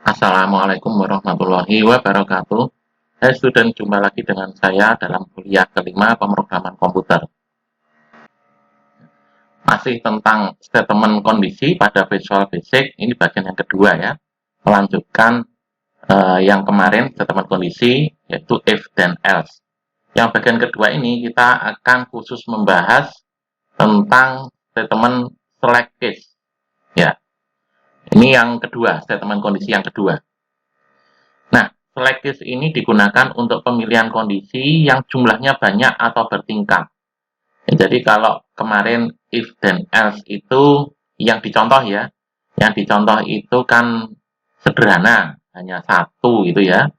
Assalamualaikum warahmatullahi wabarakatuh. Hai student, jumpa lagi dengan saya dalam kuliah kelima pemrograman komputer. Masih tentang statement kondisi pada Visual Basic, ini bagian yang kedua ya. Melanjutkan yang kemarin statement kondisi, yaitu if dan else. Yang bagian kedua ini kita akan khusus membahas tentang statement select case. Ya, ini yang kedua, statement kondisi yang kedua. Nah, select case ini digunakan untuk pemilihan kondisi yang jumlahnya banyak atau bertingkat. Ya, jadi kalau kemarin if dan else itu yang dicontoh ya, yang dicontoh itu kan sederhana, hanya satu gitu ya.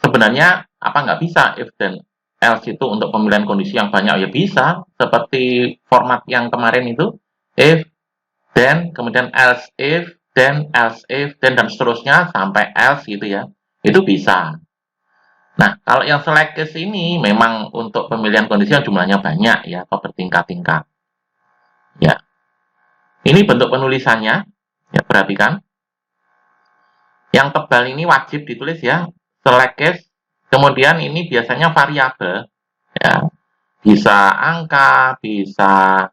Sebenarnya apa nggak bisa if dan else itu untuk pemilihan kondisi yang banyak? Ya bisa, seperti format yang kemarin itu, if, then, kemudian else if, then, dan seterusnya sampai else gitu ya. Itu bisa. Nah, kalau yang select case ini memang untuk pemilihan kondisi yang jumlahnya banyak ya, atau bertingkat-tingkat. Ya, ini bentuk penulisannya. Ya, perhatikan. Yang tebal ini wajib ditulis ya, select case. Kemudian ini biasanya variabel, ya, bisa angka, bisa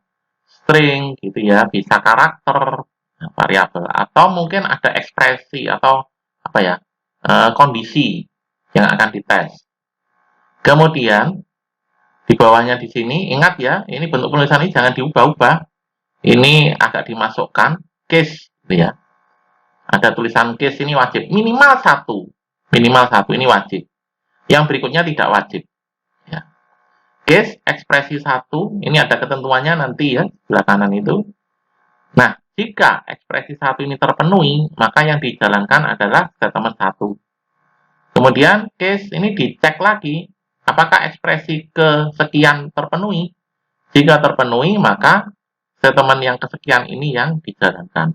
string gitu ya, bisa karakter, nah, variabel, atau mungkin ada ekspresi atau apa ya, kondisi yang akan dites. Kemudian di bawahnya di sini, ingat ya, ini bentuk penulisan ini jangan diubah-ubah. Ini agak dimasukkan case, gitu ya. Ada tulisan case ini wajib, minimal satu ini wajib. Yang berikutnya tidak wajib. Ya. Case ekspresi satu, ini ada ketentuannya nanti ya, sebelah kanan itu. Nah, jika ekspresi satu ini terpenuhi, maka yang dijalankan adalah statement satu. Kemudian case ini dicek lagi, apakah ekspresi kesekian terpenuhi. Jika terpenuhi, maka statement yang kesekian ini yang dijalankan.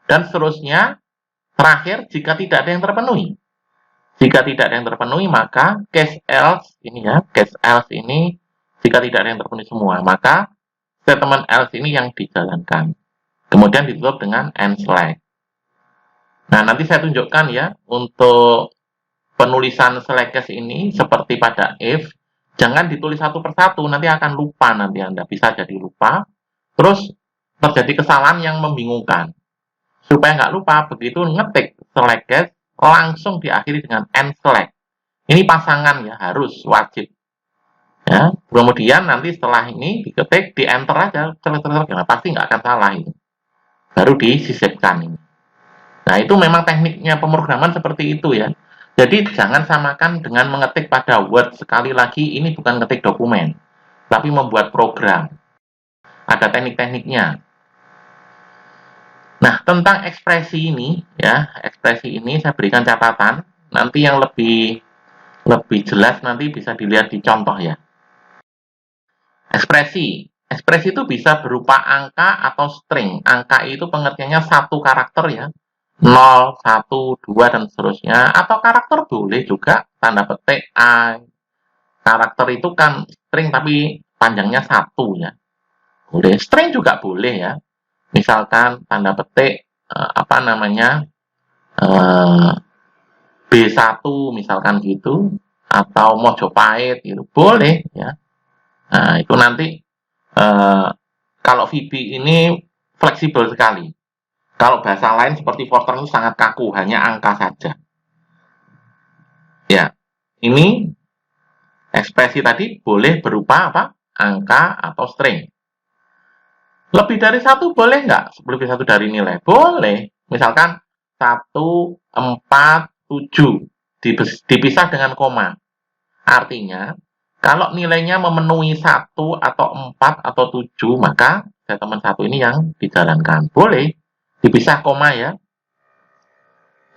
Dan seterusnya, terakhir, jika tidak ada yang terpenuhi. Jika tidak ada yang terpenuhi, maka case else ini ya, case else ini jika tidak ada yang terpenuhi semua, maka statement else ini yang dijalankan. Kemudian ditutup dengan end select. Nah, nanti saya tunjukkan ya untuk penulisan select case ini seperti pada if, jangan ditulis satu persatu, nanti akan lupa, nanti Anda bisa jadi lupa. Terus terjadi kesalahan yang membingungkan. Supaya nggak lupa, begitu ngetik select case, langsung diakhiri dengan end select. Ini pasangan ya, harus, wajib. Ya, kemudian nanti setelah ini diketik, di enter aja, pasti nggak akan salah ini. Baru disisipkan ini. Nah, itu memang tekniknya pemrograman seperti itu ya. Jadi jangan samakan dengan mengetik pada Word. Sekali lagi, ini bukan ngetik dokumen, tapi membuat program. Ada teknik-tekniknya. Nah, tentang ekspresi ini, ya, ekspresi ini saya berikan catatan. Nanti yang lebih jelas nanti bisa dilihat di contoh ya. Ekspresi. Ekspresi itu bisa berupa angka atau string. Angka itu pengertiannya satu karakter ya. 0, 1, 2, dan seterusnya. Atau karakter boleh juga, tanda petik I. Karakter itu kan string tapi panjangnya satu ya. Boleh. String juga boleh ya. Misalkan tanda petik apa namanya B1 misalkan gitu, atau Mojopahit gitu. Boleh ya. Nah, itu nanti kalau VB ini fleksibel sekali. Kalau bahasa lain seperti Fortran itu sangat kaku, hanya angka saja. Ya, ini ekspresi tadi boleh berupa apa? Angka atau string. Lebih dari satu boleh nggak? Lebih satu dari nilai? Boleh. Misalkan 1, 4, 7 dipisah dengan koma. Artinya, kalau nilainya memenuhi 1 atau 4 atau 7, maka statement 1 ini yang dijalankan. Boleh dipisah koma ya.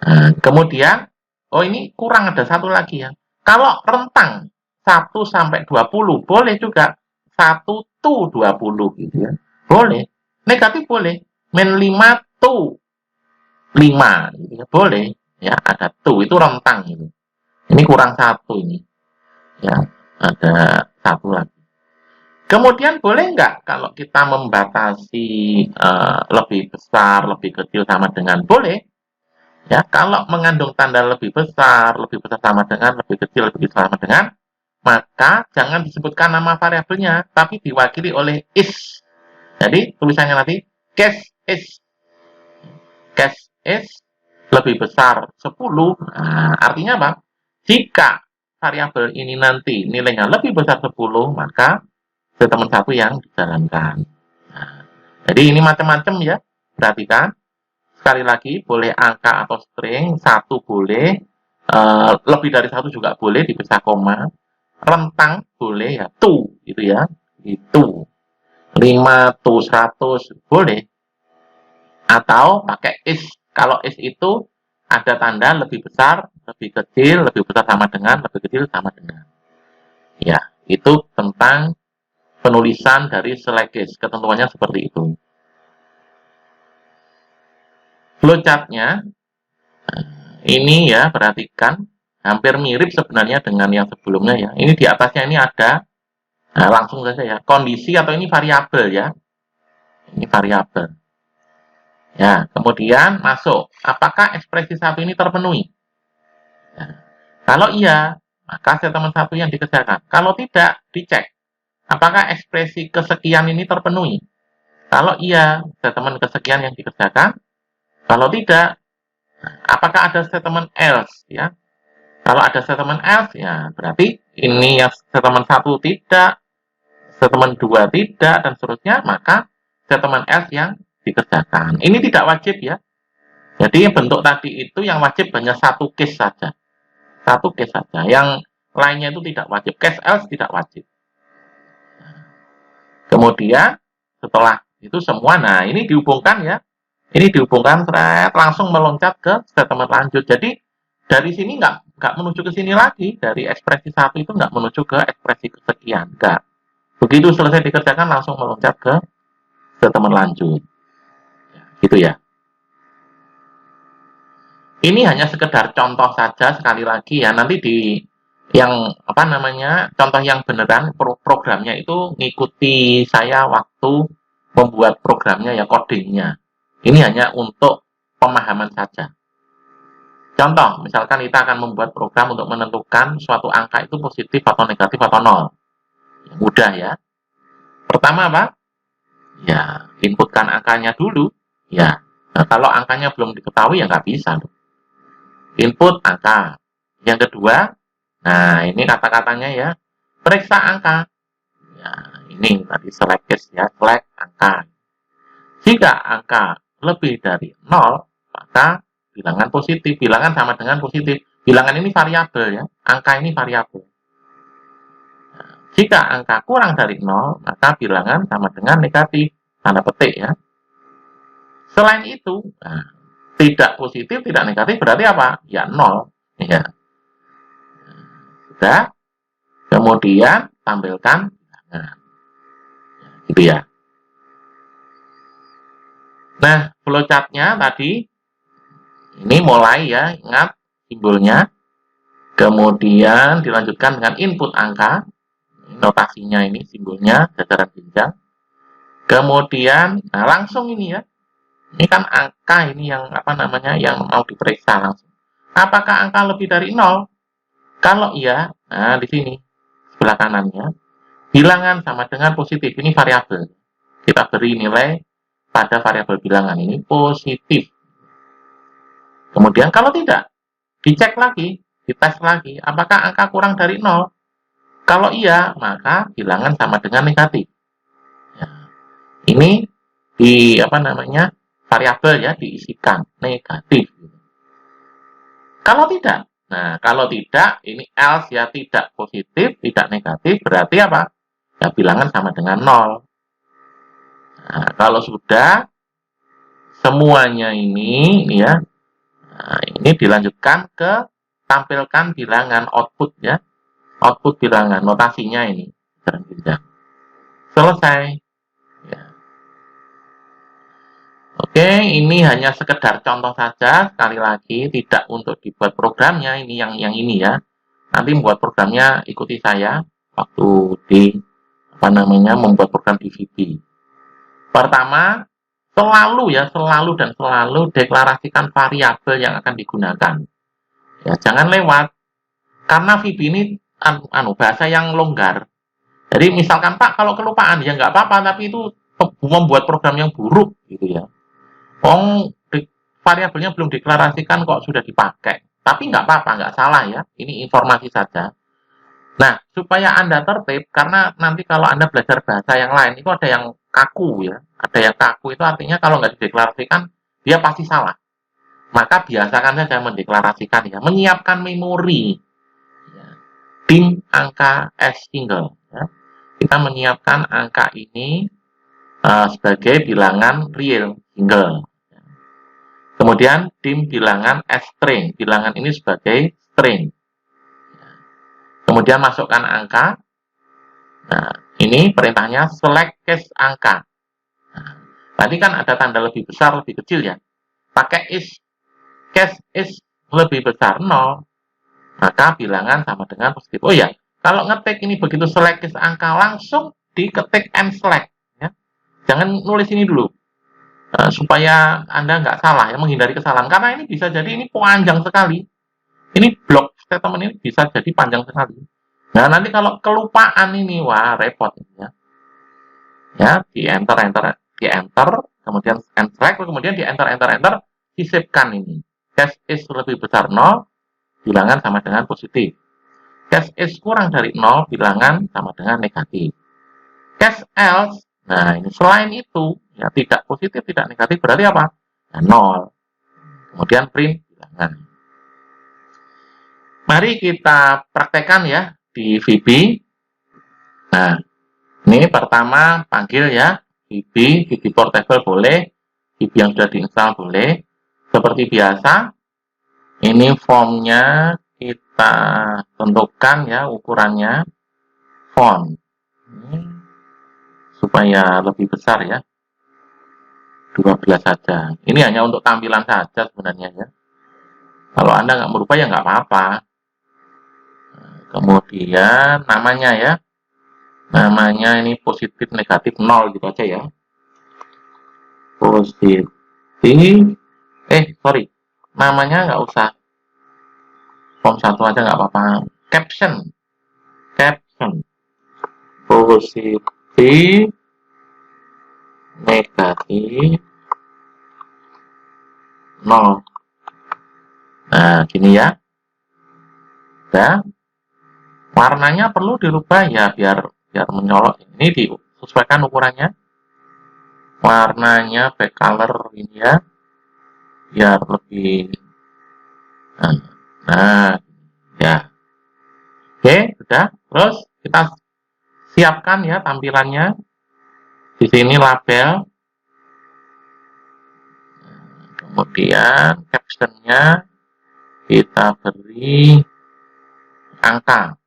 Nah, kemudian, oh ini kurang ada satu lagi ya. Kalau rentang 1 sampai 20, boleh juga 1 to 20 gitu ya. Boleh. Negatif boleh. Min 5 to 5 gitu ya. Boleh. Ya, ada to, itu rentang gitu. Ini kurang satu ini. Ya, ada satu lagi. Kemudian boleh nggak kalau kita membatasi lebih besar, lebih kecil sama dengan? Boleh. Ya, kalau mengandung tanda lebih besar sama dengan, lebih kecil, lebih kecil sama dengan, maka jangan disebutkan nama variabelnya, tapi diwakili oleh is. Jadi, tulisannya nanti case is lebih besar 10. Nah, artinya apa? Jika variabel ini nanti nilainya lebih besar 10, maka statement 1 yang dijalankan. Nah, jadi ini macam-macam ya. Perhatikan. Sekali lagi, boleh angka atau string, satu boleh, lebih dari satu juga boleh, dipisah koma. Rentang boleh ya, to, gitu ya. Itu. 5, to, 100, boleh. Atau pakai is. Kalau is itu ada tanda lebih besar, lebih kecil, lebih besar sama dengan, lebih kecil sama dengan. Ya, itu tentang penulisan dari select case. Ketentuannya seperti itu. Flowchart-nya ini ya, perhatikan, hampir mirip sebenarnya dengan yang sebelumnya ya. Ini di atasnya ini ada, nah langsung saja ya, kondisi atau ini variabel ya. Ini variabel. Ya, kemudian masuk. Apakah ekspresi satu ini terpenuhi? Ya. Kalau iya, maka statement satu yang dikerjakan. Kalau tidak, dicek. Apakah ekspresi kesekian ini terpenuhi? Kalau iya, statement kesekian yang dikerjakan. Kalau tidak, apakah ada statement else? Ya, kalau ada statement else, ya berarti ini yang statement 1 tidak, statement 2 tidak, dan seterusnya, maka statement else yang dikerjakan. Ini tidak wajib ya. Jadi bentuk tadi itu yang wajib hanya satu case saja. Satu case saja. Yang lainnya itu tidak wajib. Case else tidak wajib. Kemudian setelah itu semua, nah ini dihubungkan ya. Ini dihubungkan langsung meloncat ke statement lanjut. Jadi dari sini nggak menuju ke sini lagi. Dari ekspresi satu itu nggak menuju ke ekspresi kesekian. Nggak. Begitu selesai dikerjakan langsung meloncat ke statement lanjut. Gitu ya. Ini hanya sekedar contoh saja sekali lagi ya. Nanti di yang apa namanya contoh yang beneran programnya itu ngikuti saya waktu membuat programnya ya, codingnya. Ini hanya untuk pemahaman saja. Contoh, misalkan kita akan membuat program untuk menentukan suatu angka itu positif atau negatif atau nol. Mudah ya. Pertama apa? Ya, inputkan angkanya dulu. Ya, nah, kalau angkanya belum diketahui ya nggak bisa. Input angka. Yang kedua, nah ini kata-katanya ya, periksa angka. Ya, ini tadi select case ya, select angka. Jika angka lebih dari 0, maka bilangan positif. Bilangan sama dengan positif. Bilangan ini variabel ya, angka ini variabel. Nah, jika angka kurang dari 0, maka bilangan sama dengan negatif. Tanda petik ya. Selain itu, nah, tidak positif, tidak negatif berarti apa? Ya 0. Ya. Sudah. Kemudian tampilkan bilangan. Gitu ya. Nah, flowchart-nya tadi ini mulai ya, ingat simbolnya. Kemudian dilanjutkan dengan input angka. Notasinya ini simbolnya jajaran jenjang. Kemudian nah langsung ini ya. Ini kan angka ini yang apa namanya yang mau diperiksa langsung. Apakah angka lebih dari 0? Kalau iya, nah di sini sebelah kanannya bilangan sama dengan positif. Ini variabel. Kita beri nilai pada variabel bilangan ini positif. Kemudian kalau tidak, dicek lagi, dites lagi, apakah angka kurang dari 0? Kalau iya, maka bilangan sama dengan negatif. Ya, ini di apa namanya variabel ya diisikan negatif. Kalau tidak, nah kalau tidak ini else ya tidak positif, tidak negatif, berarti apa? Ya bilangan sama dengan 0. Nah, kalau sudah semuanya ini ya, nah, ini dilanjutkan ke tampilkan bilangan output ya. Output bilangan, notasinya ini. Selesai. Ya. Oke, ini hanya sekedar contoh saja. Sekali lagi, tidak untuk dibuat programnya. Ini yang ini ya. Nanti membuat programnya ikuti saya waktu di apa namanya membuat program DVD. Pertama, selalu dan selalu deklarasikan variabel yang akan digunakan. Ya, jangan lewat, karena VB ini bahasa yang longgar. Jadi misalkan Pak kalau kelupaan ya nggak apa-apa, tapi itu membuat program yang buruk gitu ya. Variabelnya belum deklarasikan kok sudah dipakai. Tapi nggak apa-apa, nggak salah ya. Ini informasi saja. Nah, supaya Anda tertib, karena nanti kalau Anda belajar bahasa yang lain, itu ada yang kaku ya. Ada yang kaku itu artinya kalau nggak dideklarasikan, dia pasti salah. Maka biasakan saja mendeklarasikan ya. Menyiapkan memori. Ya. DIM angka S single. Ya. Kita menyiapkan angka ini sebagai bilangan real single. Kemudian DIM bilangan S string. Bilangan ini sebagai string. Kemudian masukkan angka. Nah, ini perintahnya select case angka. Nah, tadi kan ada tanda lebih besar, lebih kecil ya. Pakai is. Case is lebih besar 0. Maka bilangan sama dengan positif. Oh ya, kalau ngetik ini begitu select case angka, langsung diketik and select. Ya. Jangan nulis ini dulu. Supaya Anda nggak salah, ya, menghindari kesalahan. Karena ini bisa jadi ini panjang sekali. Ini blok statement ini bisa jadi panjang sekali. Nah, nanti kalau kelupaan ini, wah repot ya. Ya, di enter, kemudian and select, kemudian di enter, sisipkan ini. Case is lebih besar 0, bilangan sama dengan positif. Case is kurang dari 0, bilangan sama dengan negatif. Case else, nah ini selain itu, ya tidak positif, tidak negatif, berarti apa? Ya, 0. Kemudian print bilangan. Mari kita praktekkan ya di VB. Nah, ini pertama panggil ya, VB portable boleh, VB yang sudah diinstal boleh. Seperti biasa, ini formnya kita tentukan ya ukurannya, font. Supaya lebih besar ya, 12 saja. Ini hanya untuk tampilan saja sebenarnya ya. Kalau Anda nggak merubah ya nggak apa-apa. Kemudian namanya ya, namanya ini positif negatif 0 gitu aja ya. Positif, sorry, namanya nggak usah form 1 aja nggak apa-apa. Caption positif negatif 0. Nah gini ya. Ya, warnanya perlu dirubah ya biar menyolok. Ini disesuaikan ukurannya. Warnanya back color ini ya, biar lebih. Nah, ya. Oke, sudah. Terus kita siapkan ya tampilannya. Di sini label. Kemudian captionnya kita beri angka.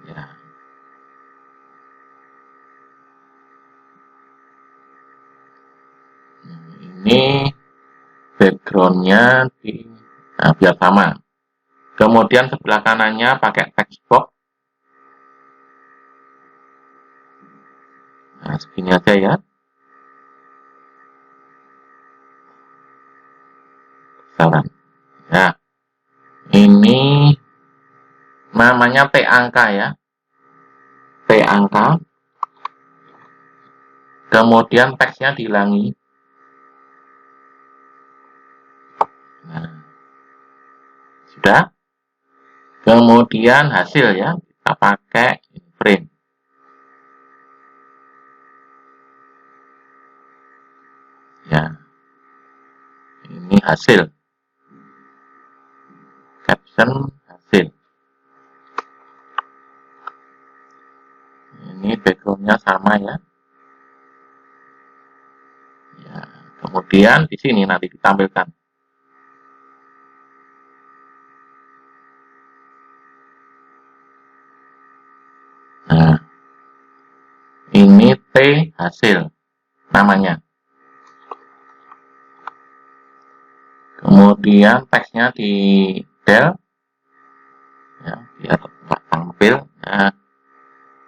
Ya. Ini backgroundnya biar sama. Kemudian sebelah kanannya pakai text box. Nah, segini aja ya. Saran. Ya. Ini namanya T angka ya. T angka. Kemudian teksnya dihilangi. Nah, sudah. Kemudian hasil ya, kita pakai print. Ya, ini hasil. Caption hasil. Ini backgroundnya sama ya. Ya, kemudian di sini nanti ditampilkan. Nah, ini T hasil namanya. Kemudian teksnya di del, ya, biar tampil. Nah,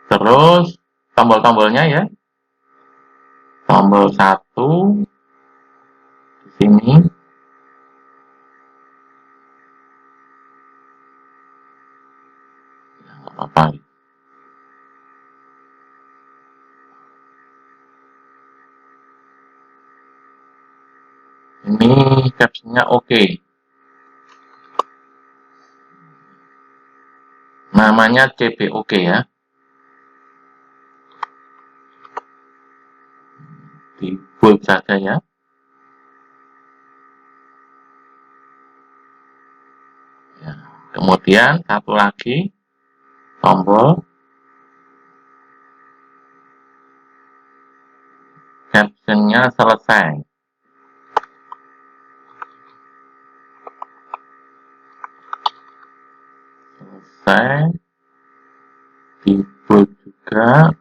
terus tombol-tombolnya ya. tombol 1 di sini. Apa? Ini captionnya oke. Namanya CBOK ya. Di bold saja ya. Kemudian satu lagi tombol captionnya selesai. Selesai. Di bold juga.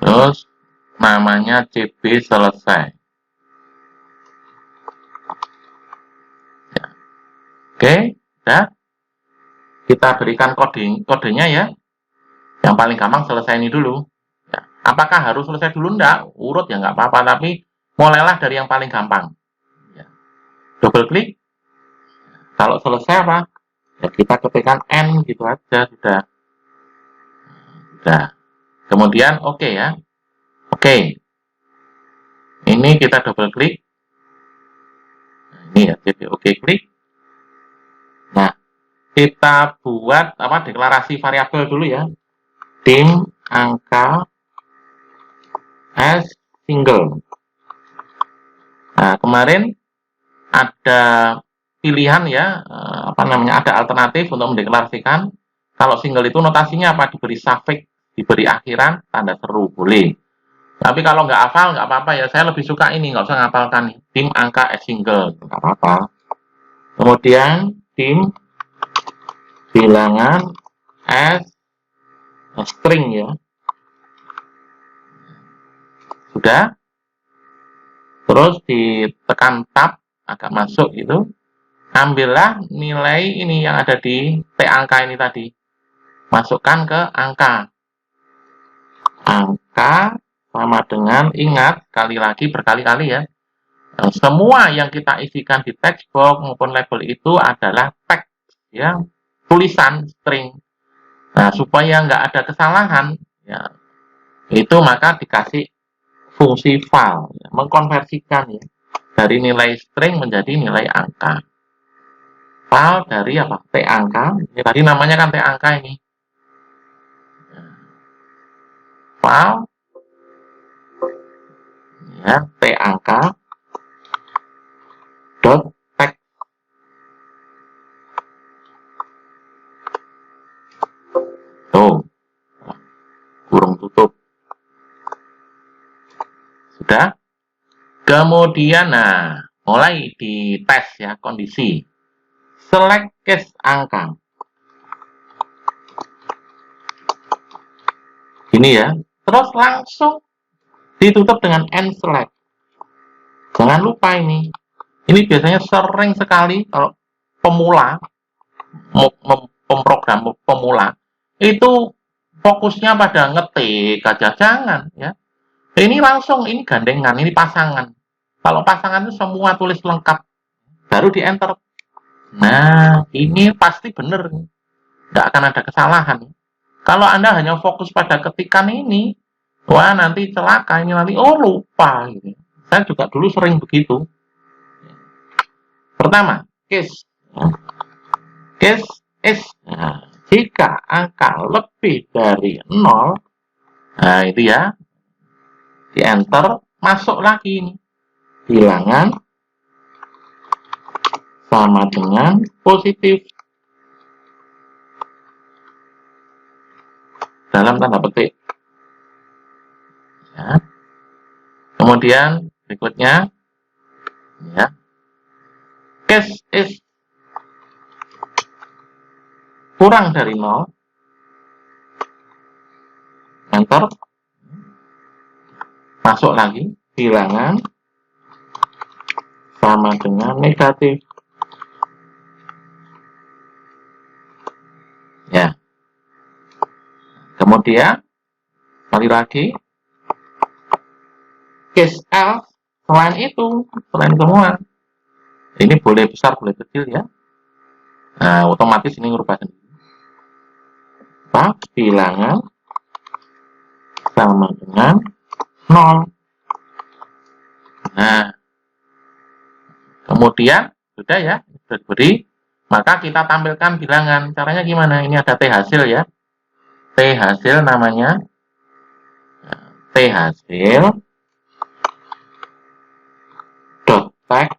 Terus namanya CB selesai. Ya. Oke, ya. Kita berikan kodenya ya. Yang paling gampang selesai ini dulu. Ya. Apakah harus selesai dulu? Enggak, urut ya nggak apa-apa, tapi mulailah dari yang paling gampang. Ya. Double klik. Kalau selesai apa? Ya kita ketikkan N gitu aja sudah. Sudah. Kemudian oke ya. Oke. Ini kita double klik. Ini ya, jadi oke klik. Nah, kita buat apa deklarasi variabel dulu ya. Dim angka as single. Nah, kemarin ada pilihan ya, apa namanya, ada alternatif untuk mendeklarasikan kalau single itu notasinya apa, diberi suffix, diberi akhiran, tanda seru, boleh. Tapi kalau nggak hafal nggak apa-apa ya, saya lebih suka ini, nggak usah ngapalkan dim angka as single, nggak apa-apa. Kemudian dim bilangan as string ya, sudah. Terus ditekan tab agak masuk gitu, ambillah nilai ini yang ada di T angka ini tadi, masukkan ke angka sama dengan, ingat sekali lagi berkali-kali ya, semua yang kita isikan di text box maupun label itu adalah teks ya, tulisan string. Nah, supaya nggak ada kesalahan ya, itu maka dikasih fungsi file ya, mengkonversikan ya, dari nilai string menjadi nilai angka. File dari apa? T angka. Ini tadi namanya kan T angka ini. File ya, T angka dot text. Tuh, kurung tutup. Sudah. Kemudian, nah, mulai dites ya kondisi. Select case angka. Ini ya. Terus langsung ditutup dengan end select. Jangan lupa ini. Ini biasanya sering sekali kalau pemula, pemrogram pemula, itu fokusnya pada ngetik aja. Jangan ya. Ini langsung, ini gandengan, ini pasangan. Kalau pasangan itu semua tulis lengkap, baru di enter. Nah, ini pasti benar. Nggak akan ada kesalahan. Kalau Anda hanya fokus pada ketikan ini, wah nanti celaka, ini nanti, oh lupa. Gitu. Saya juga dulu sering begitu. Pertama, case. Case is, nah, jika angka lebih dari 0, nah itu ya, di enter, masuk lagi ini. Bilangan sama dengan positif. Dalam tanda petik. Ya. Kemudian berikutnya, ya, case is kurang dari 0, enter, masuk lagi, bilangan sama dengan negatif. Ya. Kemudian Sekali lagi, case else, selain itu, selain semua, ini boleh besar, boleh kecil ya. Nah, otomatis ini merubah sendiri. Bilangan sama dengan 0. Nah, kemudian sudah ya, sudah diberi, maka kita tampilkan bilangan. Caranya gimana? Ini ada T hasil ya. T hasil namanya. T hasil dot text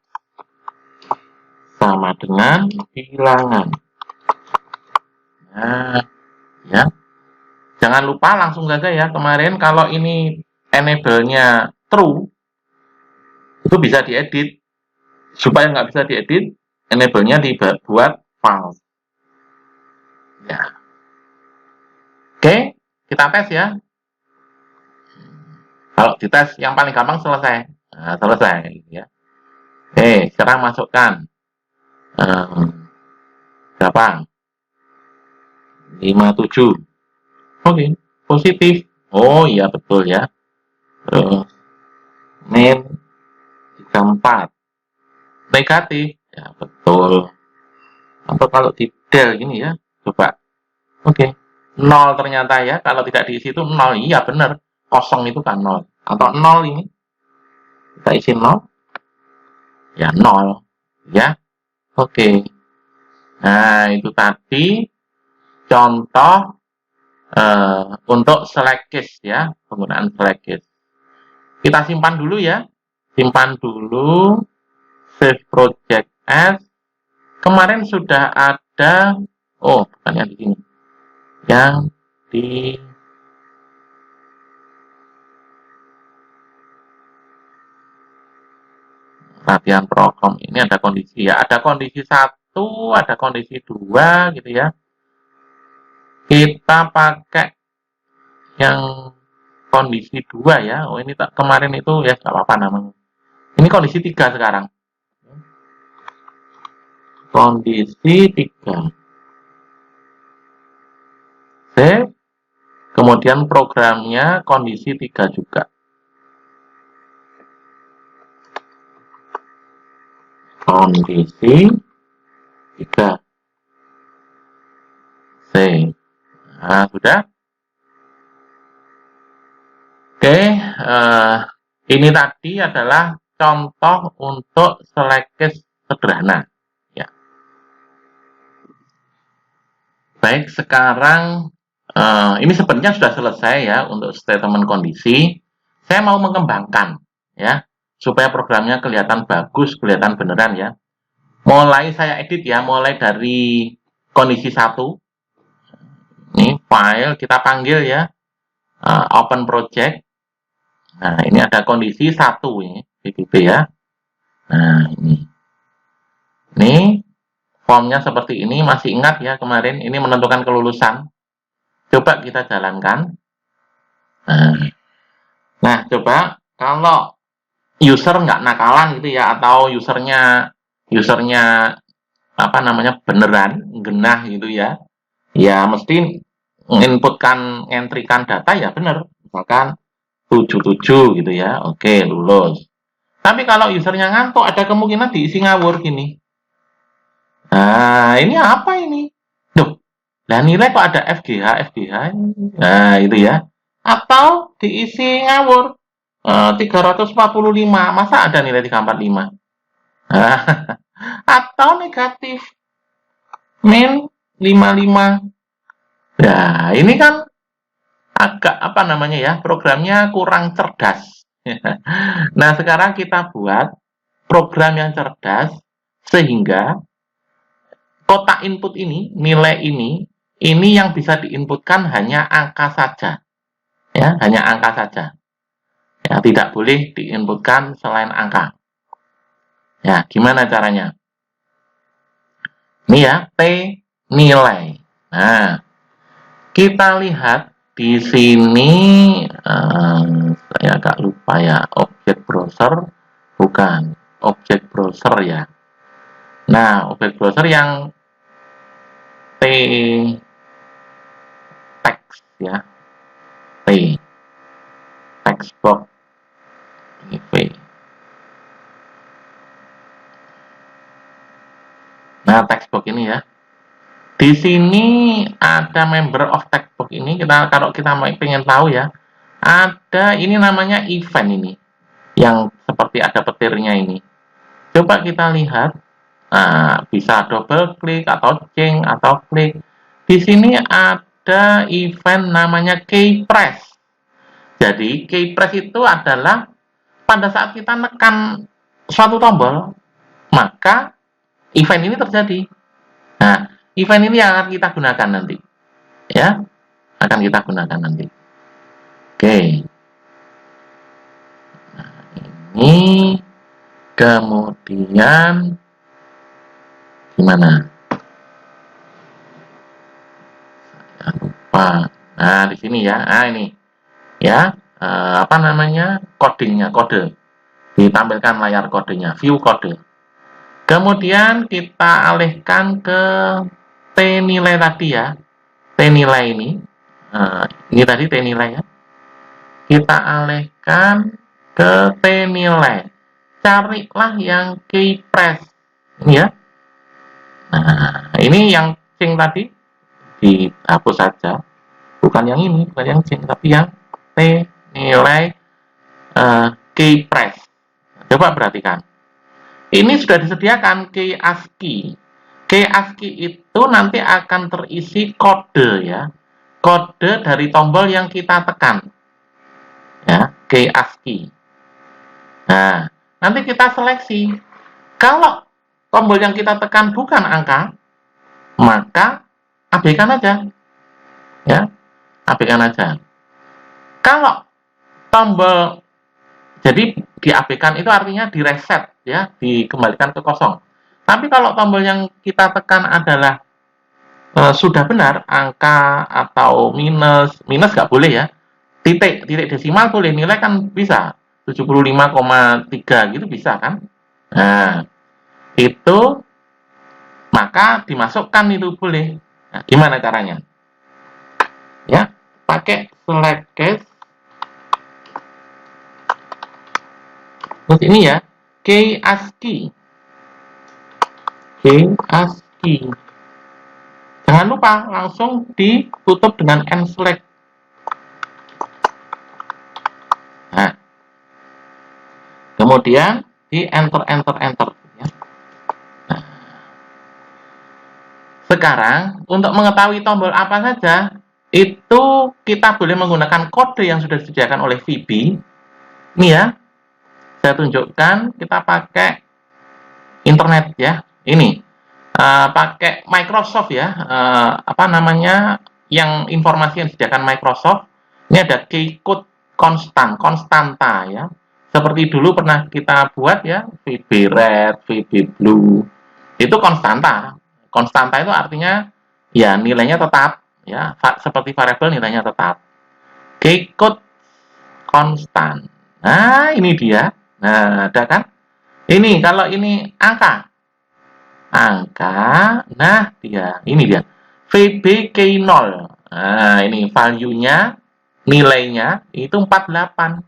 sama dengan bilangan. Nah, ya. Jangan lupa langsung saja ya, kemarin kalau ini enable-nya true, itu bisa diedit. Supaya nggak bisa diedit, enable-nya dibuat false. Ya. Oke, kita tes ya. Kalau dites yang paling gampang selesai. Nah, selesai ya. Oke, sekarang masukkan berapa? 57. Oke, positif. Oh iya betul ya. Terus min 34. Negatif. Ya betul. Atau kalau di del gini ya. Coba. Oke. 0 ternyata ya. Kalau tidak diisi itu 0. Iya benar. Kosong itu kan 0. Atau 0 ini. Kita isi 0. Ya 0. Ya. Oke. Nah, itu tadi contoh untuk select case ya, penggunaan select case. Kita simpan dulu ya. Simpan dulu, save project as. Kemarin sudah ada, oh bukan yang di sini, yang di latihan program ini ada kondisi ya, ada kondisi 1, ada kondisi 2 gitu ya. Kita pakai yang kondisi 2 ya. Oh ini tak kemarin itu ya nggak apa-apa namanya. Ini kondisi 3 sekarang. Kondisi 3. Save. Kemudian programnya kondisi 3 juga. Kondisi 3. Save. Nah, sudah. Oke, ini tadi adalah contoh untuk select case sederhana. Ya. Baik, sekarang ini sebenarnya sudah selesai ya untuk statement kondisi. Saya mau mengembangkan ya supaya programnya kelihatan bagus, kelihatan beneran ya. Mulai saya edit ya, mulai dari kondisi 1. Ini file kita panggil ya, open project. Nah, ini ada kondisi 1 ini, PPP ya. Nah, ini formnya seperti ini, masih ingat ya kemarin, ini menentukan kelulusan. Coba kita jalankan. Nah, coba kalau user nggak nakalan gitu ya, atau usernya apa namanya beneran genah gitu ya, ya mesti menginputkan, entrykan data ya bener, misalkan 77 gitu ya, oke lulus. Tapi kalau usernya ngantuk, ada kemungkinan diisi ngawur gini. Nah, ini apa ini? Duh, lah nilai kok ada FGH, FGH. Nah, itu ya. Atau diisi ngawur. 345, masa ada nilai 345? Nah, atau negatif. Min 55. Nah, ini kan agak apa namanya ya, programnya kurang cerdas. Nah, sekarang kita buat program yang cerdas sehingga kotak input ini, nilai ini yang bisa diinputkan hanya angka saja. Ya, hanya angka saja. Ya, tidak boleh diinputkan selain angka. Ya, gimana caranya? Ini ya, T nilai. Nah, kita lihat di sini, saya agak lupa ya, objek browser, bukan, objek browser ya. Nah, objek browser yang T text ya, T. box ini V. Nah, text box ini ya. Di sini ada member of text box ini, kalau kita pengen tahu ya, ada ini namanya event ini, yang seperti ada petirnya ini. Coba kita lihat, nah, bisa double klik atau change atau klik. Di sini ada event namanya keypress. Jadi keypress itu adalah pada saat kita nekan suatu tombol, maka event ini terjadi. Nah, event ini yang akan kita gunakan nanti, ya, akan kita gunakan nanti. Oke, nah, ini kemudian gimana? Saya lupa. Nah, di sini ya. Nah, ini ya, apa namanya? Codingnya, kode. Ditampilkan layar kodenya, view kode. Kemudian kita alihkan ke T nilai tadi ya. T nilai ini tadi T nilai ya. Kita alihkan ke T nilai. Carilah yang keypress. Ini ya. Nah, ini yang cing tadi dihapus saja. Bukan yang ini, bukan yang cing, tapi yang T nilai keypress. Coba perhatikan. Ini sudah disediakan key ASCII. Key ASCII itu nanti akan terisi kode ya. Kode dari tombol yang kita tekan. Ya, key ASCII. Nah, nanti kita seleksi. Kalau tombol yang kita tekan bukan angka, maka abaikan aja. Ya, abaikan aja. Kalau tombol jadi diabaikan itu artinya direset ya, dikembalikan ke kosong. Tapi kalau tombol yang kita tekan adalah sudah benar angka atau minus nggak boleh ya. Titik desimal boleh, nilai kan bisa 75,3 gitu bisa kan. Nah, itu maka dimasukkan itu boleh. Nah, gimana caranya? Ya, pakai select case. Terus ini ya, key ASCII. Key ASCII. Jangan lupa langsung ditutup dengan n-select. Nah, kemudian di enter. Ya. Nah, sekarang untuk mengetahui tombol apa saja, itu kita boleh menggunakan kode yang sudah disediakan oleh VB. Ini ya, saya tunjukkan, kita pakai internet ya. Ini pakai Microsoft ya, apa namanya, yang informasi yang disediakan Microsoft. Ini ada keycode konstanta ya. Seperti dulu pernah kita buat ya, VB red, VB blue. Itu konstanta. Konstanta itu artinya ya nilainya tetap ya, seperti variabel nilainya tetap. Keycode konstan. Nah, ini dia. Nah, ada kan? Ini kalau ini angka. Nah dia, ini dia. VBK0. Nah, ini value-nya, nilainya itu 48.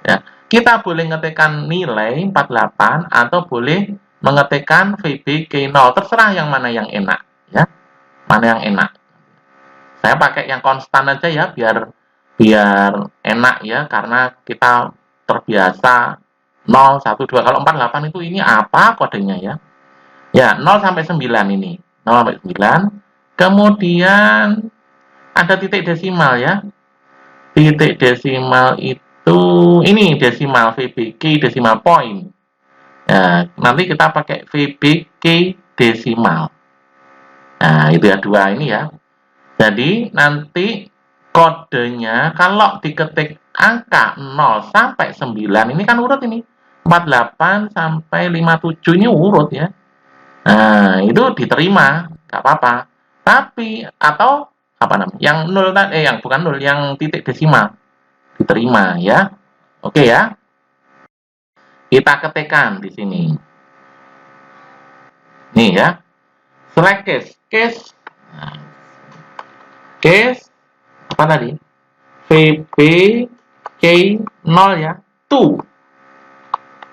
Ya. Kita boleh ngetikkan nilai 48 atau boleh mengetikkan VBK0. Terserah yang mana yang enak, ya. Mana yang enak. Saya pakai yang konstan aja ya biar enak ya, karena kita terbiasa 0, 1, 2. Kalau 48 itu ini apa kodenya ya? Ya, 0 sampai 9 ini. 0 sampai 9. Kemudian ada titik desimal ya. Titik desimal itu ini desimal VBK desimal point. Nah, nanti kita pakai VBK desimal. Nah, itu ya dua ini ya. Jadi nanti kodenya kalau diketik angka 0 sampai 9 ini kan urut ini. 48 sampai 57 ini urut ya. Nah, itu diterima, nggak apa-apa. Tapi atau apa namanya? Yang nol yang bukan nol, yang titik desimal diterima ya. Oke ya. Kita ketikkan di sini. Nih ya. Select case. Case apa tadi? VB 0 ya, 2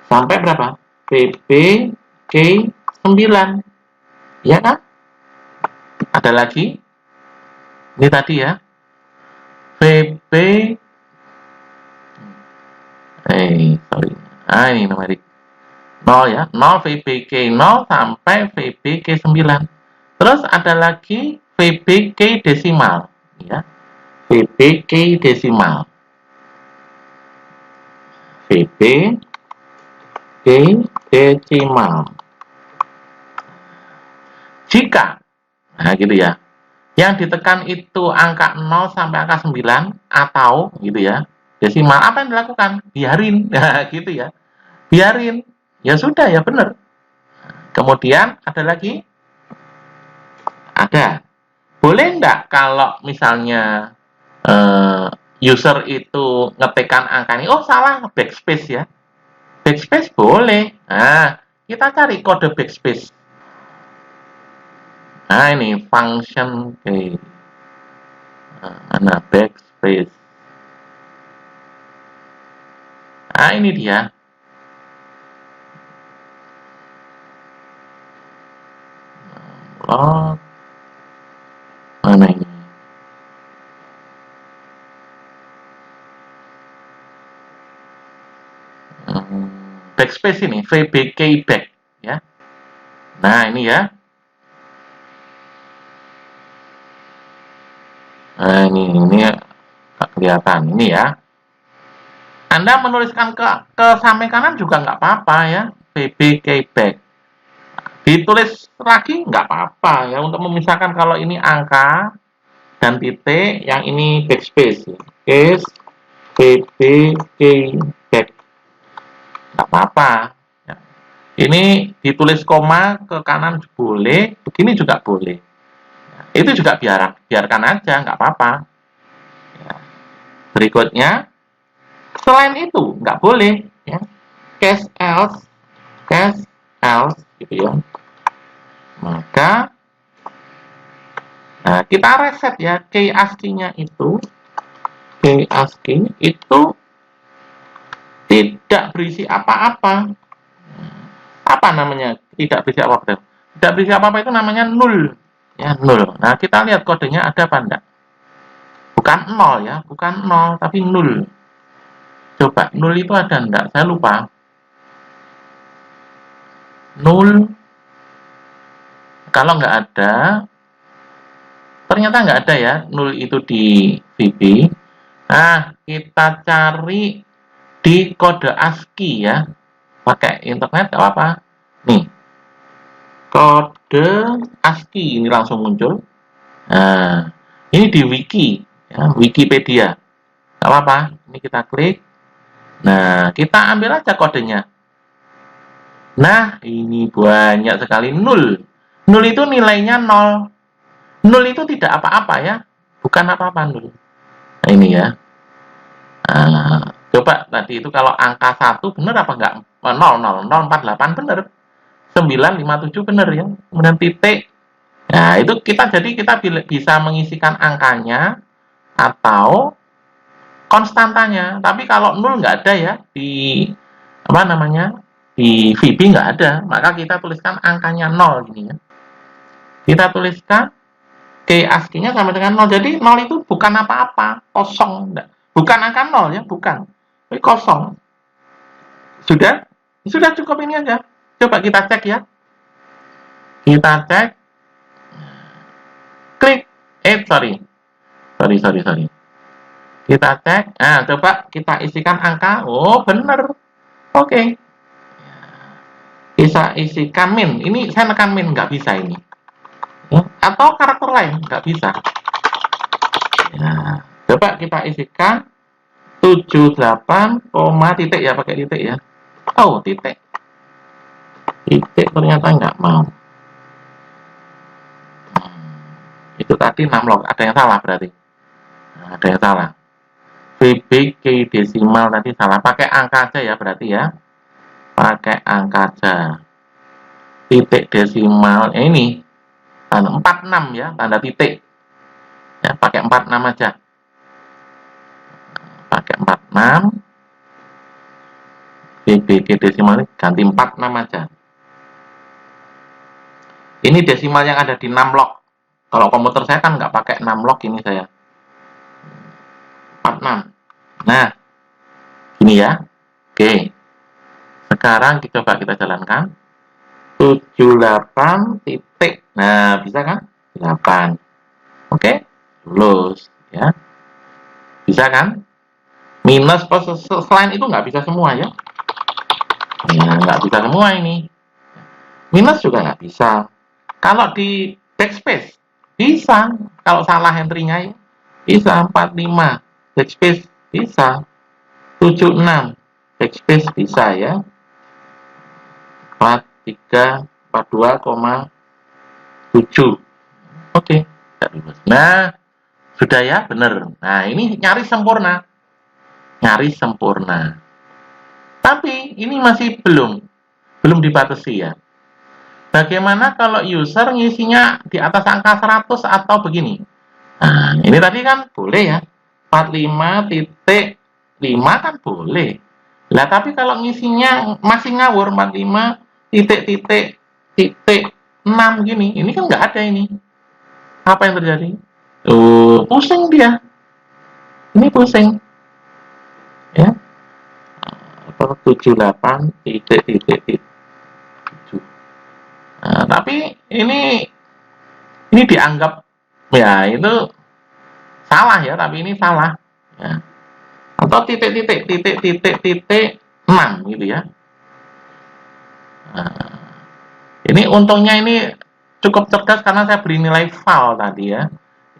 sampai berapa? VBK 9 ya kan? Ada lagi ini tadi ya, VB sorry, ini numerik 0 ya, 0 VBK 0 sampai VBK 9. Terus ada lagi VBK desimal ya, VBK desimal, VBK desimal. Jika gitu ya, yang ditekan itu angka 0 sampai angka 9 atau gitu ya, desimal, apa yang dilakukan? Biarin, gitu ya. Biarin. Ya sudah ya benar. Kemudian ada lagi? Ada. Boleh nggak kalau misalnya user itu ngetekan angka ini, oh salah, backspace ya. Backspace boleh. Nah, kita cari kode backspace. Nah, ini function key. Mana backspace? Nah, ini dia. Oh, mana ini? Backspace ini, VBK back ya. Nah, ini ya. Nah, ini nggak kelihatan ini ya. Anda menuliskan ke samping kanan juga nggak apa-apa ya, VBK back. Ditulis lagi nggak apa-apa ya, untuk memisahkan kalau ini angka dan titik, yang ini backspace. Case VBK back. Nggak apa-apa. Ya. Ini ditulis koma ke kanan boleh, begini juga boleh. Itu juga biarkan aja, nggak apa-apa. Ya. Berikutnya, selain itu nggak boleh ya, case else gitu ya. Maka kita reset ya, key ASCII-nya itu tidak berisi apa-apa. Apa namanya? Tidak berisi apa-apa. Tidak berisi apa-apa itu namanya null ya, null. Nah, kita lihat kodenya ada apa enggak. Bukan 0 ya, bukan 0 tapi null. Coba, null itu ada enggak? Saya lupa. Null, kalau nggak ada, ternyata nggak ada ya, null itu di VB. Nah, kita cari di kode ASCII ya, pakai internet nggak apa-apa. Nih, kode ASCII ini langsung muncul. Nah, ini di wiki, ya, Wikipedia. Nggak apa-apa, ini kita klik. Nah, kita ambil aja kodenya. Nah, ini banyak sekali null. Null itu nilainya 0. Null itu tidak apa-apa ya. Bukan apa-apa null. Nah, ini ya. Nah, coba tadi itu kalau angka 1 benar apa enggak? 0,0,048 benar. 957 benar ya. Kemudian titik. Nah, itu kita bisa mengisikan angkanya atau konstantanya. Tapi kalau 0 nggak ada ya di apa namanya? Di VB nggak ada, maka kita tuliskan angkanya 0 gini ya. Kita tuliskan key ASCII-nya sama dengan 0. Jadi 0 itu bukan apa-apa, kosong. Enggak. Bukan angka 0 ya, bukan. Ini kosong. Sudah? Sudah cukup ini aja. Coba kita cek ya. Kita cek. Klik. Sorry. Kita cek. Nah, coba kita isikan angka. Oh, benar. Oke. Bisa isikan min. Ini saya nekan min, nggak bisa ini. Atau karakter lain, nggak bisa. Nah, coba kita isikan 78, titik ya, pakai titik ya. Oh, titik. Titik ternyata nggak mau. Itu tadi 6 log, ada yang salah berarti. Nah, ada yang salah. VBK desimal tadi salah, pakai angka aja ya berarti ya. Pakai angka aja. Titik desimal ini 46 ya, tanda titik. Ya, pakai 46 aja. Pakai 46. 6, BBG desimal ganti 46 aja. Ini desimal yang ada di 6 log. Kalau komputer saya kan nggak pakai 6 log, ini saya 46. Nah, gini ya. Oke. Sekarang coba kita jalankan. 78 titik. Nah, bisa kan? 8. Oke. Lulus ya. Bisa kan? Minus plus selain itu nggak bisa semua ya. Ya, nggak bisa semua ini. Minus juga nggak bisa. Kalau di backspace bisa. Kalau salah entry-nya ya. Bisa 45 backspace bisa. 76 backspace bisa ya. 43 42,7. Oke. Nah, sudah ya, benar. Nah, ini nyaris sempurna. Nyaris sempurna. Tapi ini masih belum dibatasi ya. Bagaimana kalau user ngisinya di atas angka 100 atau begini? Nah, ini tadi kan boleh ya. 45,5 kan boleh. Lah, tapi kalau ngisinya masih ngawur 45 titik 6 gini, ini kan nggak ada ini. Apa yang terjadi? Pusing dia. Ini pusing. Ya. 78 titik. Nah, tapi ini dianggap ya itu salah ya, tapi ini salah. Ya. Atau titik 6 gitu ya. Nah, ini untungnya ini cukup cerdas karena saya beri nilai val tadi ya.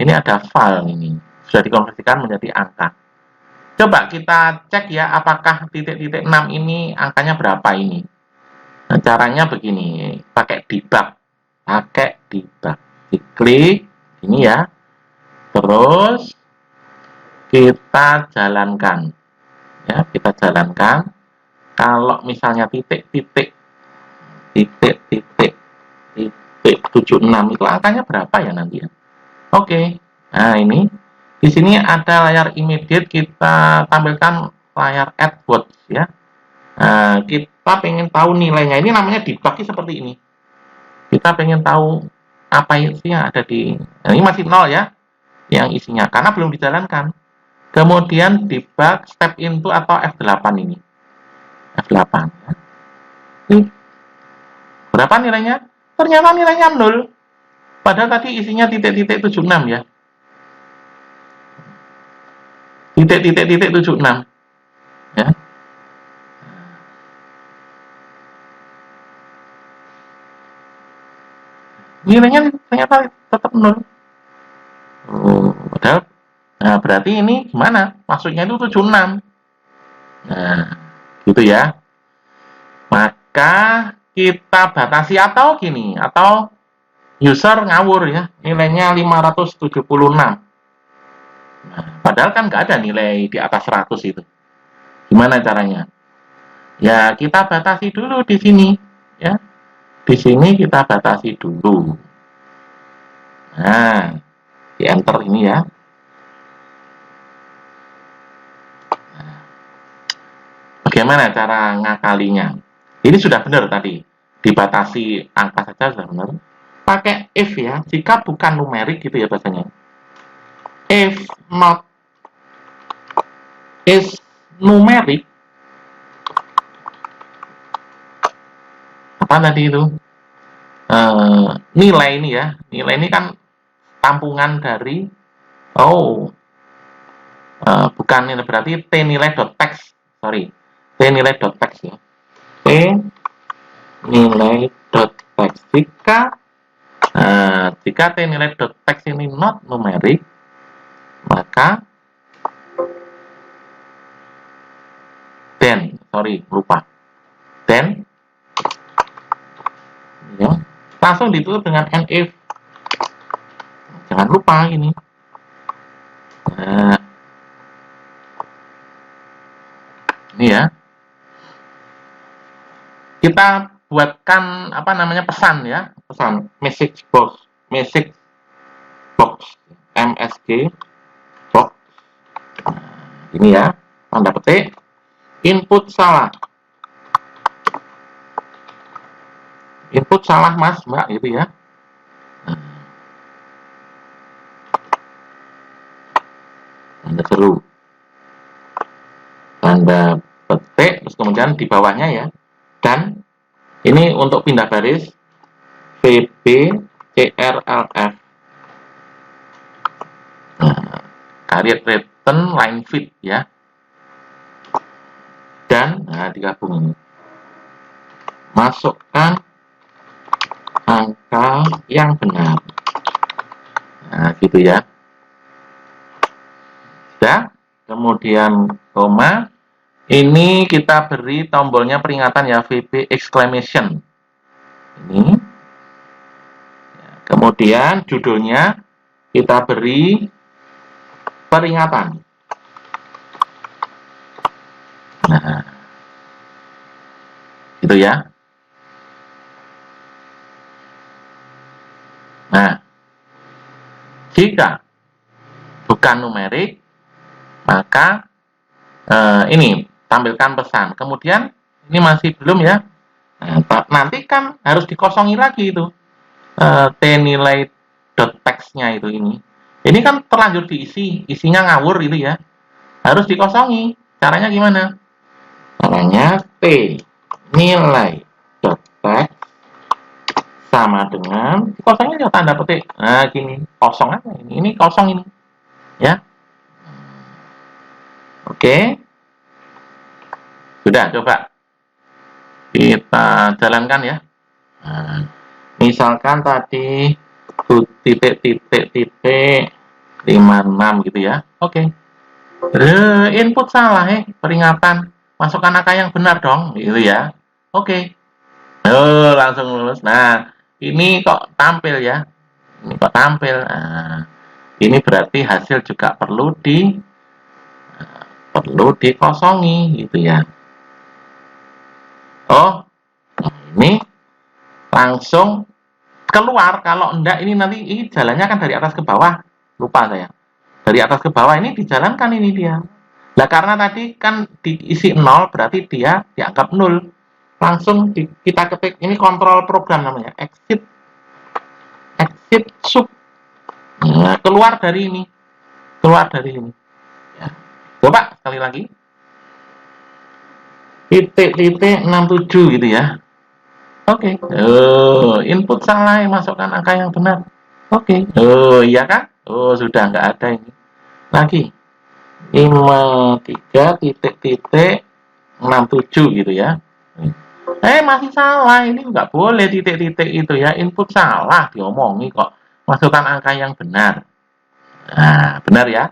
Ini ada val ini. Sudah dikonversikan menjadi angka. Coba kita cek ya apakah titik 6 ini angkanya berapa ini. Nah, caranya begini, pakai debug. Diklik ini ya. Terus kita jalankan. Ya, kita jalankan. Kalau misalnya titik 76 itu angkanya berapa ya nanti ya? Oke. Nah, ini di sini ada layar immediate, kita tampilkan layar AdWords ya. Nah, kita pengen tahu nilainya. Ini namanya debug seperti ini. Kita pengen tahu apa sih yang ada di. Nah, ini masih 0 ya, yang isinya karena belum dijalankan. Kemudian debug step into atau F8 ini. F8. Ya. Ini berapa nilainya? Ternyata nilainya 0. Padahal tadi isinya titik 76 ya. Titik 76. Ya. Nilainya ternyata tetap 0. Padahal nah berarti ini gimana? Maksudnya itu 76. Nah, gitu ya. Maka kita batasi atau gini, atau user ngawur ya, nilainya 576. Nah, padahal kan nggak ada nilai di atas 100 itu. Gimana caranya? Ya, kita batasi dulu di sini ya. Di sini kita batasi dulu. Nah, di enter ini ya. Bagaimana cara ngakalinya? Ini sudah benar tadi. Dibatasi angka saja sudah benar. Pakai if ya, jika bukan numerik gitu ya bahasanya. If not is numerik, apa tadi itu? Nilai ini ya, nilai ini kan tampungan dari bukan ini, berarti t nilai.text, sorry, t nilai.text ya, t nilai.text. Jika t nilai.text ini not numerik, maka then ya, langsung ditutup dengan if. Jangan lupa ini. Nah, ini ya. Kita buatkan apa namanya pesan ya, pesan message box, MSG box. Nah, ini ya. tanda petik, input salah. Input salah mas, mbak, gitu ya. Tanda seru. Tanda petik, terus kemudian di bawahnya ya. Dan ini untuk pindah baris, VB CRLF. Nah, create return line fit ya. Dan digabung ini. Masukkan angka yang benar. Nah, gitu ya. Sudah. Kemudian koma. Ini kita beri tombolnya peringatan ya, VB exclamation. Ini. Kemudian judulnya kita beri peringatan. Nah, gitu ya. Nah, jika bukan numerik, maka ini tampilkan pesan. Kemudian ini masih belum ya. Nah, nanti kan harus dikosongi lagi itu t nilai dot text-nya itu ini. Ini kan terlanjur diisi, isinya ngawur itu ya. Harus dikosongi. Caranya gimana? Caranya t nilai dot text sama dengan kosongnya tanda petik. Nah, gini, kosong aja ini. Ini kosong ini. Ya. Oke. Sudah, coba kita jalankan ya. Nah, misalkan tadi titik 56 gitu ya. Oke. Input salah peringatan. Masukkan angka yang benar dong, gitu ya. Oke. Langsung lulus. Nah, ini kok tampil ya. Ini kok tampil. Nah, ini berarti hasil juga perlu dikosongi gitu ya. Oh, nah ini langsung keluar. Kalau enggak ini nanti ini jalannya kan dari atas ke bawah. Lupa saya. Dari atas ke bawah ini dijalankan ini dia. Nah, karena tadi kan diisi 0 berarti dia dianggap 0. Langsung kita ketik ini kontrol program namanya. Exit sub. Nah, keluar dari ini. Ya. Coba sekali lagi. Titik 67 gitu ya. Oke. Input salah, masukkan angka yang benar. Oke. Iya kan? Sudah nggak ada ini. Lagi. 53 gitu ya. Masih salah. Ini nggak boleh titik-titik itu ya. Input salah diomongi kok. Masukkan angka yang benar. Nah, benar ya.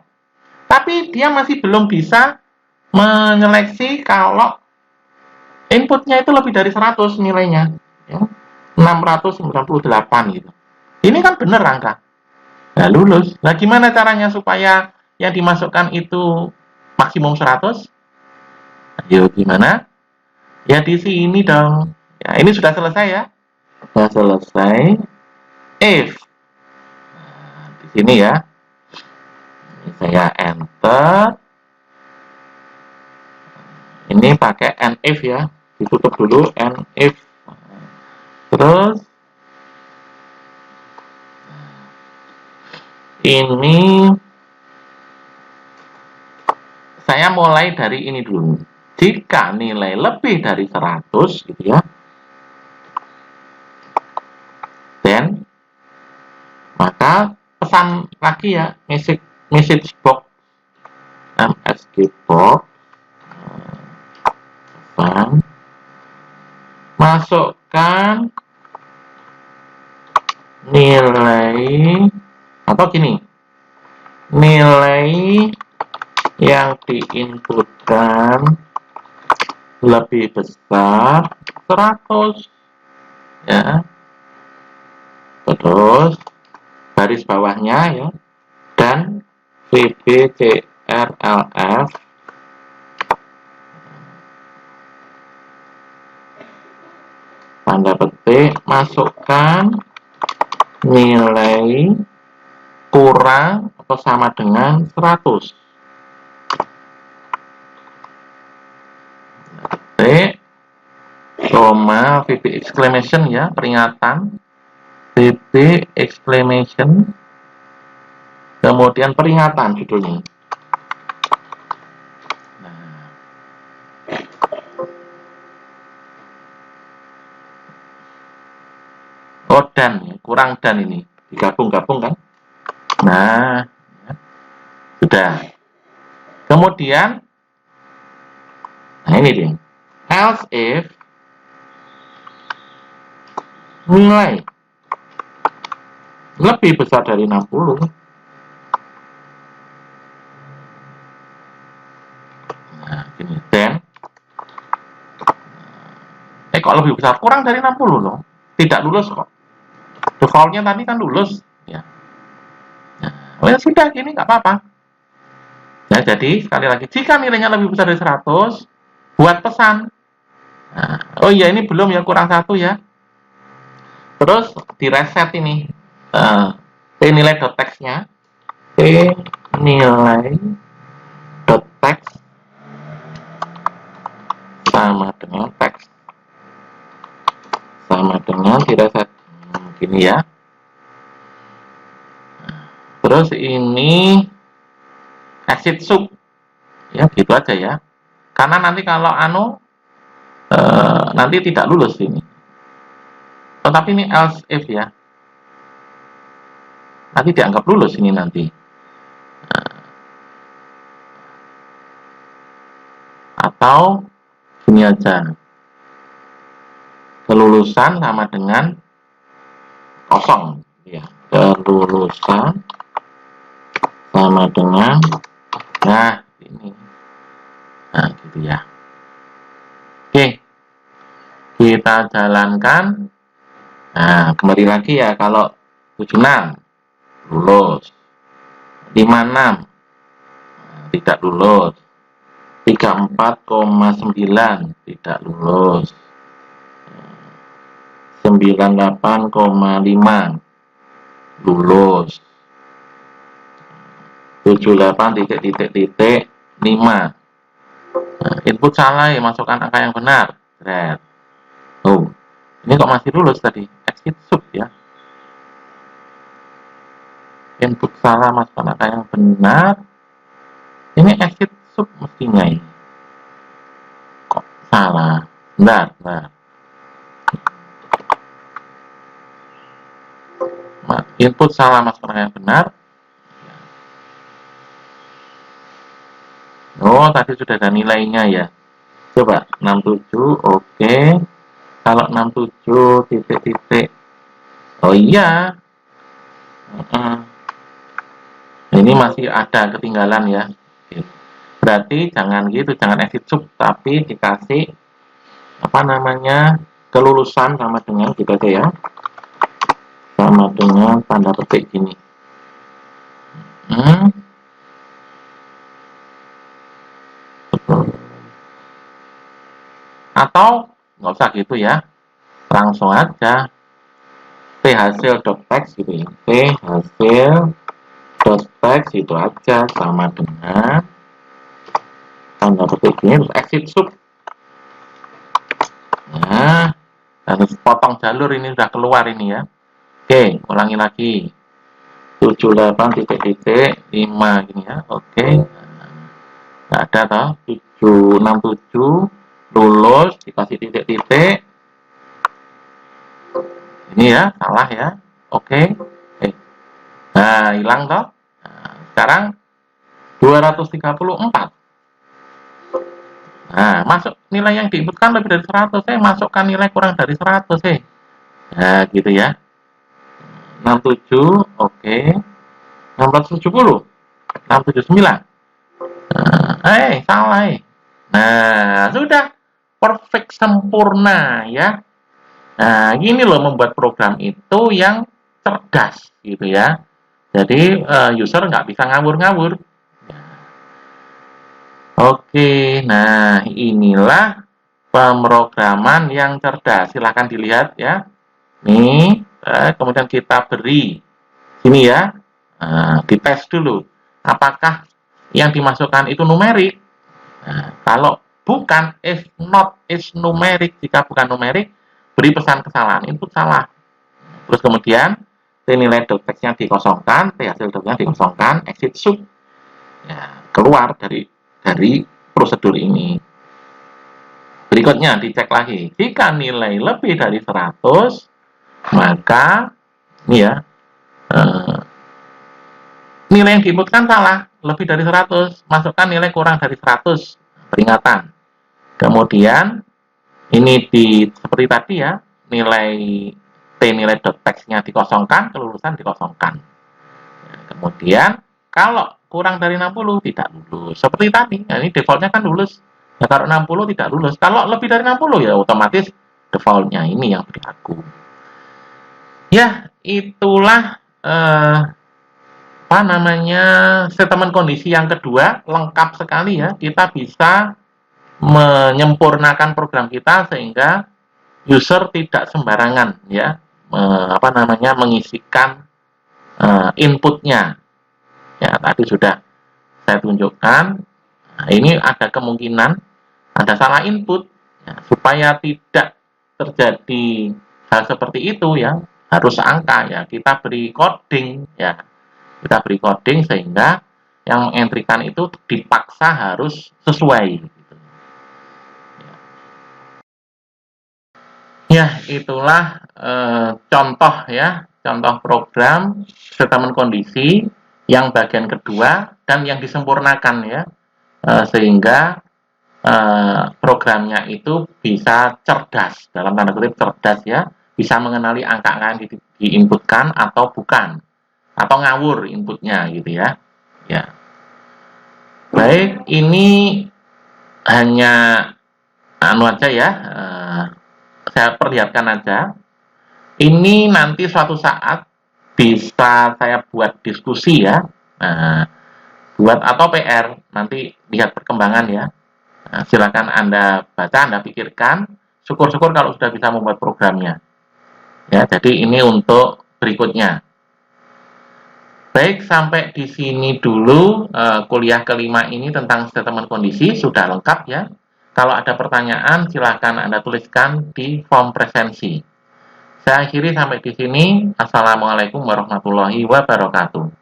Tapi dia masih belum bisa menyeleksi kalau inputnya itu lebih dari 100 nilainya. Ya. 698 gitu. Ini kan benar angka. Nah, lulus. Nah, gimana caranya supaya yang dimasukkan itu maksimum 100? Ayo, gimana? Ya, di sini dong. Ya, ini sudah selesai ya. Sudah selesai. If. Nah, di sini ya. Ini saya enter. Ini pakai NIF ya. Ditutup dulu NIF. Terus ini saya mulai dari ini dulu. Jika nilai lebih dari 100 gitu ya. Dan maka pesan lagi ya, message box MSG box. Pesan. Masukkan nilai atau gini. Nilai yang diinputkan lebih besar 100 ya. Terus baris bawahnya ya, dan VBCRLF tanda petik, masukkan nilai kurang atau sama dengan 100. pertama VB exclamation ya, peringatan. VB exclamation. Kemudian peringatan judulnya. Oh, dan kurang dan ini digabung-gabung kan. Nah, ya. Sudah. Kemudian, nah ini dia. Else if nilai lebih besar dari 60. Nah, gini. Then, kok lebih besar? Kurang dari 60 loh. Tidak lulus kok. Defaultnya tadi kan lulus. Ya. Nah, sudah gini nggak apa-apa. Ya, jadi sekali lagi, jika nilainya lebih besar dari 100, buat pesan. Nah, oh iya, ini belum ya, kurang 1 ya. Terus di reset ini nilai .text-nya, nilai .text sama dengan text sama dengan di reset gini ya. Terus ini exit sub ya, gitu aja ya, karena nanti kalau nanti tidak lulus ini. Tetapi ini else if ya, nanti dianggap lulus ini nanti. Atau gini aja, kelulusan sama dengan kosong ya, kelulusan sama dengan, nah ini, nah gitu ya. Oke, kita jalankan. Nah, kembali lagi ya, kalau 76 lulus, 56 tidak lulus, 34,9 tidak lulus, 98,5 lulus, 78 ... 5. Input salah ya, masukkan angka yang benar. Oh, ini kok masih lulus tadi? Exit sub ya. Input salah, masukkan angka yang benar. Ini exit sub mestinya ini. Kok salah? Bentar. Input salah, masukkan angka yang benar. Oh, tadi sudah ada nilainya ya. Coba 67, oke. Kalau 67 titik-titik, oh iya. Ini masih ada ketinggalan ya. Berarti jangan gitu, jangan exit sub, tapi dikasih apa namanya, kelulusan sama dengan gitu aja ya. Sama dengan tanda petik gini. Atau nggak usah gitu ya, langsung aja phasil.text gitu ya, phasil.text itu aja sama dengan tanda petik ini, terus exit sub. Nah, harus potong jalur, ini sudah keluar ini ya. Oke, ulangi lagi, 78 titik-titik 5 gini ya. Oke, nggak ada toh, 767 lulus, dikasih titik-titik ini ya, salah ya. Oke. Nah, hilang toh. Nah, sekarang 234. Nah, masuk nilai yang diinputkan lebih dari 100, saya masukkan nilai kurang dari 100, nah gitu ya. 67, oke. 670, 679. Salah. Nah, sudah perfect, sempurna ya. Nah, gini loh membuat program itu yang cerdas gitu ya. Jadi user nggak bisa ngawur-ngawur. Oke, nah inilah pemrograman yang cerdas. Silahkan dilihat ya. Nih, kemudian kita beri sini ya. Dites dulu. Apakah yang dimasukkan itu numerik? Nah, kalau bukan, if not is numerik, jika bukan numerik, beri pesan kesalahan, input salah. Terus kemudian nilai .text-nya dikosongkan, hasil dokumennya dikosongkan, exit sub. Ya, keluar dari prosedur ini. Berikutnya dicek lagi. Jika nilai lebih dari 100, maka ini ya, nilai yang diinputkan salah, lebih dari 100, masukkan nilai kurang dari 100, peringatan. Kemudian ini seperti tadi ya, nilai .text-nya dikosongkan, kelulusan dikosongkan. Kemudian kalau kurang dari 60 tidak lulus. Seperti tadi, nah ini defaultnya kan lulus. Ya kalau 60 tidak lulus. Kalau lebih dari 60 ya otomatis defaultnya ini yang berlaku. Ya, itulah statement kondisi yang kedua, lengkap sekali ya. Kita bisa menyempurnakan program kita sehingga user tidak sembarangan ya mengisikan inputnya. Ya, tadi sudah saya tunjukkan. Nah, ini ada kemungkinan ada salah input ya, supaya tidak terjadi hal seperti itu ya, harus angka ya, kita beri coding ya. Kita beri coding sehingga yang mengentrikan itu dipaksa harus sesuai. Ya, itulah contoh ya, contoh program statement kondisi yang bagian kedua dan yang disempurnakan ya, sehingga programnya itu bisa cerdas, dalam tanda kutip cerdas ya, bisa mengenali angka-angka yang diinputkan atau bukan, atau ngawur inputnya gitu ya. Ya, baik, ini hanya aja ya, saya perlihatkan aja. Ini nanti suatu saat bisa saya buat diskusi ya, buat atau PR, nanti lihat perkembangan ya. Nah, silakan Anda baca, Anda pikirkan. Syukur-syukur kalau sudah bisa membuat programnya. Ya, jadi ini untuk berikutnya. Baik, sampai di sini dulu kuliah kelima ini tentang statement kondisi sudah lengkap ya. Kalau ada pertanyaan, silakan Anda tuliskan di form presensi. Saya akhiri sampai di sini. Assalamualaikum warahmatullahi wabarakatuh.